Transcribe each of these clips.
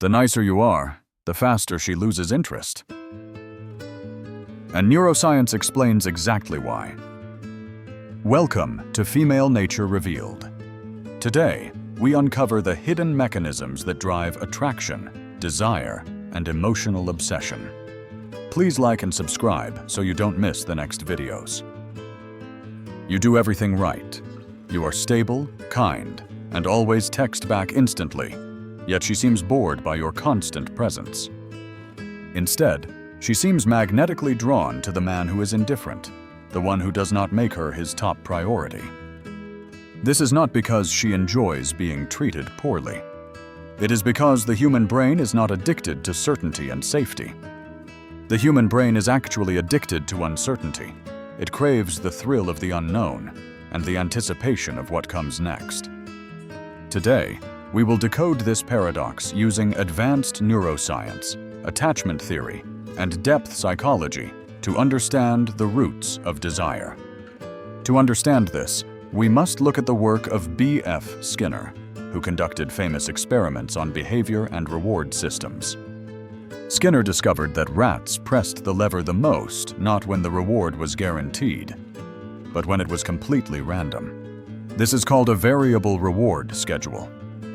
The nicer you are, the faster she loses interest. And neuroscience explains exactly why. Welcome to Female Nature Revealed. Today, we uncover the hidden mechanisms that drive attraction, desire, and emotional obsession. Please like and subscribe so you don't miss the next videos. You do everything right. You are stable, kind, and always text back instantly, yet she seems bored by your constant presence. Instead, she seems magnetically drawn to the man who is indifferent, the one who does not make her his top priority. This is not because she enjoys being treated poorly. It is because the human brain is not addicted to certainty and safety. The human brain is actually addicted to uncertainty. It craves the thrill of the unknown and the anticipation of what comes next. Today, we will decode this paradox using advanced neuroscience, attachment theory, and depth psychology to understand the roots of desire. To understand this, we must look at the work of B.F. Skinner, who conducted famous experiments on behavior and reward systems. Skinner discovered that rats pressed the lever the most not when the reward was guaranteed, but when it was completely random. This is called a variable reward schedule.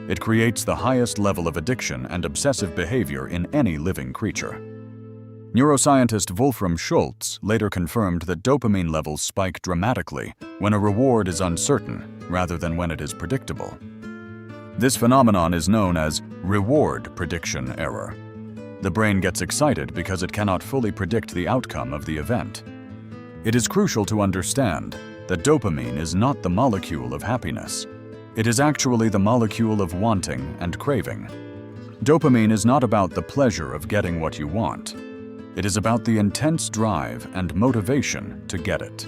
It creates the highest level of addiction and obsessive behavior in any living creature. Neuroscientist Wolfram Schultz later confirmed that dopamine levels spike dramatically when a reward is uncertain rather than when it is predictable. This phenomenon is known as reward prediction error. The brain gets excited because it cannot fully predict the outcome of the event. It is crucial to understand that dopamine is not the molecule of happiness. It is actually the molecule of wanting and craving. Dopamine is not about the pleasure of getting what you want. It is about the intense drive and motivation to get it.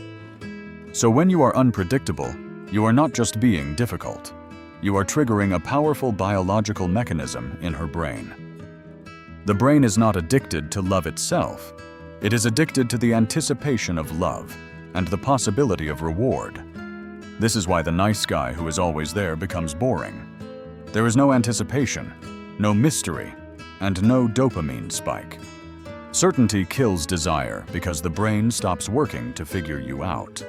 So when you are unpredictable, you are not just being difficult. You are triggering a powerful biological mechanism in her brain. The brain is not addicted to love itself. It is addicted to the anticipation of love and the possibility of reward. This is why the nice guy who is always there becomes boring. There is no anticipation, no mystery, and no dopamine spike. Certainty kills desire because the brain stops working to figure you out.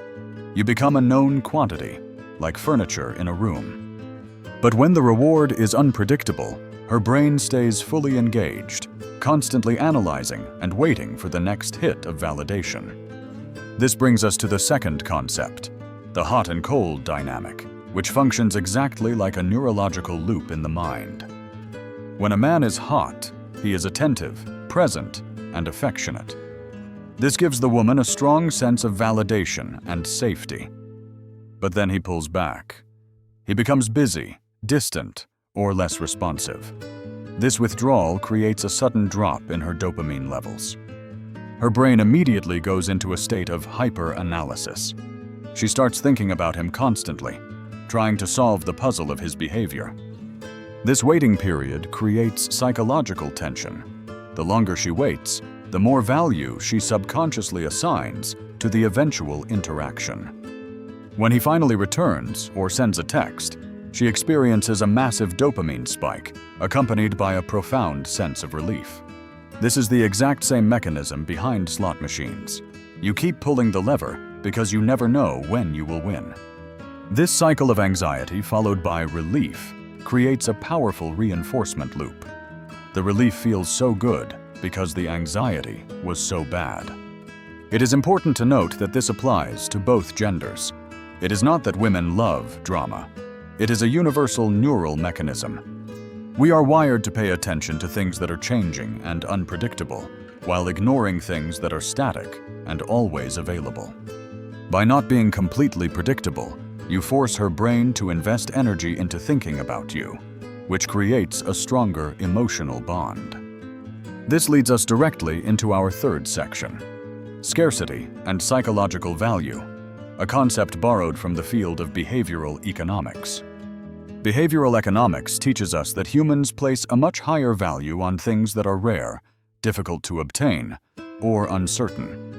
You become a known quantity, like furniture in a room. But when the reward is unpredictable, her brain stays fully engaged, constantly analyzing and waiting for the next hit of validation. This brings us to the second concept, the hot and cold dynamic, which functions exactly like a neurological loop in the mind. When a man is hot, he is attentive, present, and affectionate. This gives the woman a strong sense of validation and safety. But then he pulls back. He becomes busy, distant, or less responsive. This withdrawal creates a sudden drop in her dopamine levels. Her brain immediately goes into a state of hyper-analysis. She starts thinking about him constantly, trying to solve the puzzle of his behavior. This waiting period creates psychological tension. The longer she waits, the more value she subconsciously assigns to the eventual interaction. When he finally returns or sends a text, she experiences a massive dopamine spike, accompanied by a profound sense of relief. This is the exact same mechanism behind slot machines. You keep pulling the lever because you never know when you will win. This cycle of anxiety followed by relief creates a powerful reinforcement loop. The relief feels so good because the anxiety was so bad. It is important to note that this applies to both genders. It is not that women love drama. It is a universal neural mechanism. We are wired to pay attention to things that are changing and unpredictable, while ignoring things that are static and always available. By not being completely predictable, you force her brain to invest energy into thinking about you, which creates a stronger emotional bond. This leads us directly into our third section, scarcity and psychological value, a concept borrowed from the field of behavioral economics. Behavioral economics teaches us that humans place a much higher value on things that are rare, difficult to obtain, or uncertain.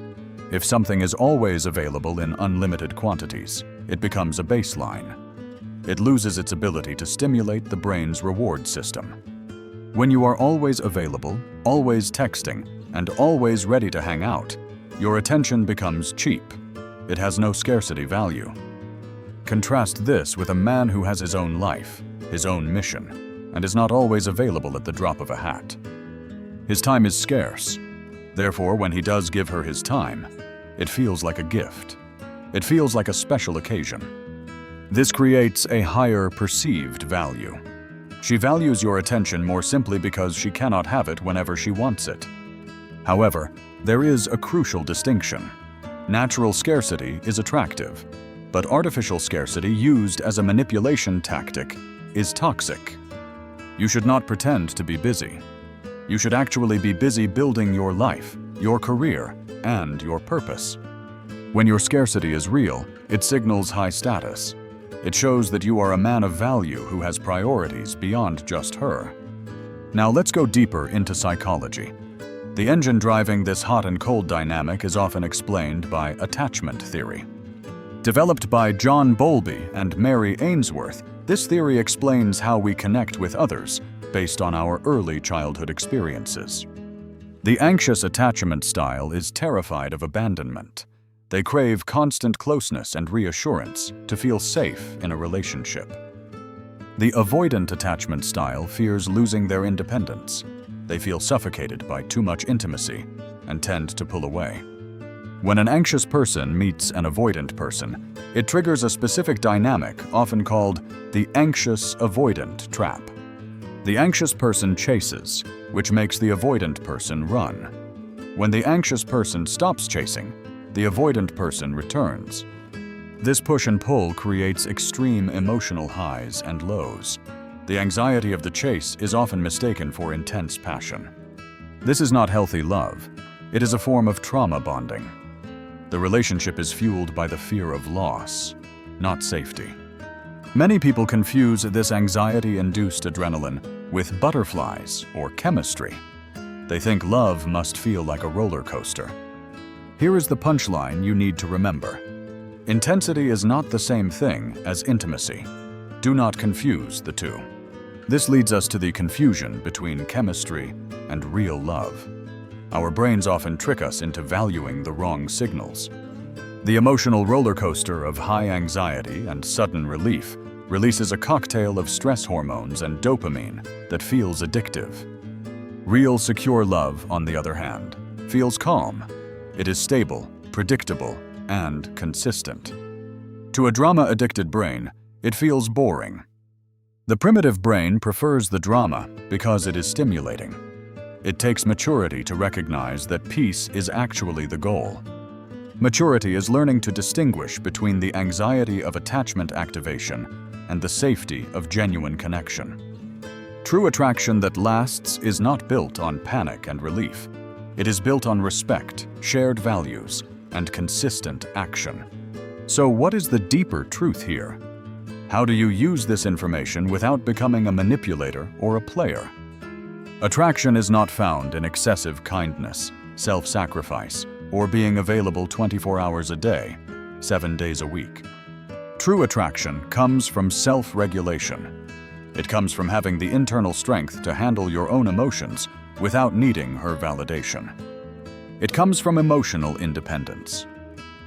If something is always available in unlimited quantities, it becomes a baseline. It loses its ability to stimulate the brain's reward system. When you are always available, always texting, and always ready to hang out, your attention becomes cheap. It has no scarcity value. Contrast this with a man who has his own life, his own mission, and is not always available at the drop of a hat. His time is scarce. Therefore, when he does give her his time, it feels like a gift. It feels like a special occasion. This creates a higher perceived value. She values your attention more simply because she cannot have it whenever she wants it. However, there is a crucial distinction. Natural scarcity is attractive, but artificial scarcity used as a manipulation tactic is toxic. You should not pretend to be busy. You should actually be busy building your life, your career, and your purpose. When your scarcity is real, it signals high status. It shows that you are a man of value who has priorities beyond just her. Now let's go deeper into psychology. The engine driving this hot and cold dynamic is often explained by attachment theory. Developed by John Bowlby and Mary Ainsworth, this theory explains how we connect with others based on our early childhood experiences. The anxious attachment style is terrified of abandonment. They crave constant closeness and reassurance to feel safe in a relationship. The avoidant attachment style fears losing their independence. They feel suffocated by too much intimacy and tend to pull away. When an anxious person meets an avoidant person, it triggers a specific dynamic often called the anxious-avoidant trap. The anxious person chases, which makes the avoidant person run. When the anxious person stops chasing, the avoidant person returns. This push and pull creates extreme emotional highs and lows. The anxiety of the chase is often mistaken for intense passion. This is not healthy love. It is a form of trauma bonding. The relationship is fueled by the fear of loss, not safety. Many people confuse this anxiety-induced adrenaline with butterflies or chemistry. They think love must feel like a roller coaster. Here is the punchline you need to remember. Intensity is not the same thing as intimacy. Do not confuse the two. This leads us to the confusion between chemistry and real love. Our brains often trick us into valuing the wrong signals. The emotional roller coaster of high anxiety and sudden relief releases a cocktail of stress hormones and dopamine that feels addictive. Real secure love, on the other hand, feels calm. It is stable, predictable, and consistent. To a drama-addicted brain, it feels boring. The primitive brain prefers the drama because it is stimulating. It takes maturity to recognize that peace is actually the goal. Maturity is learning to distinguish between the anxiety of attachment activation and the safety of genuine connection. True attraction that lasts is not built on panic and relief. It is built on respect, shared values, and consistent action. So what is the deeper truth here? How do you use this information without becoming a manipulator or a player? Attraction is not found in excessive kindness, self-sacrifice, or being available 24 hours a day, 7 days a week. True attraction comes from self-regulation. It comes from having the internal strength to handle your own emotions without needing her validation. It comes from emotional independence.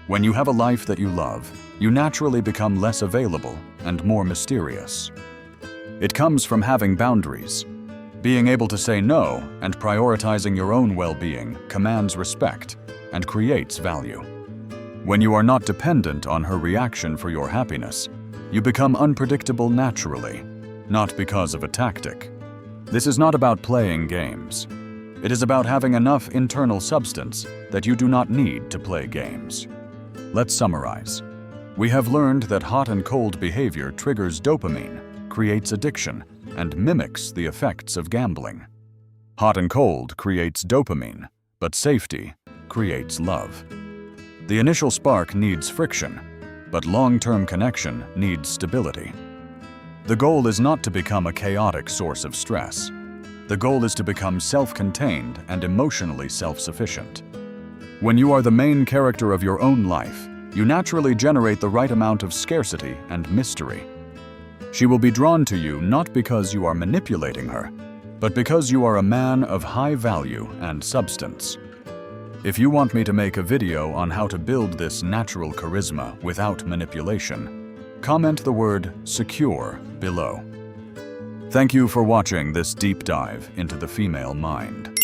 When you have a life that you love, you naturally become less available and more mysterious. It comes from having boundaries. Being able to say no and prioritizing your own well-being commands respect and creates value. When you are not dependent on her reaction for your happiness, you become unpredictable naturally, not because of a tactic. This is not about playing games. It is about having enough internal substance that you do not need to play games. Let's summarize. We have learned that hot and cold behavior triggers dopamine, creates addiction, and mimics the effects of gambling. Hot and cold creates dopamine, but safety creates love. The initial spark needs friction, but long-term connection needs stability. The goal is not to become a chaotic source of stress. The goal is to become self-contained and emotionally self-sufficient. When you are the main character of your own life, you naturally generate the right amount of scarcity and mystery. She will be drawn to you not because you are manipulating her, but because you are a man of high value and substance. If you want me to make a video on how to build this natural charisma without manipulation, comment the word secure below. Thank you for watching this deep dive into the female mind.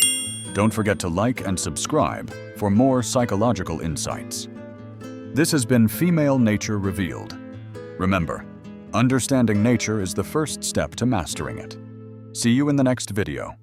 Don't forget to like and subscribe for more psychological insights. This has been Female Nature Revealed. Remember, understanding nature is the first step to mastering it. See you in the next video.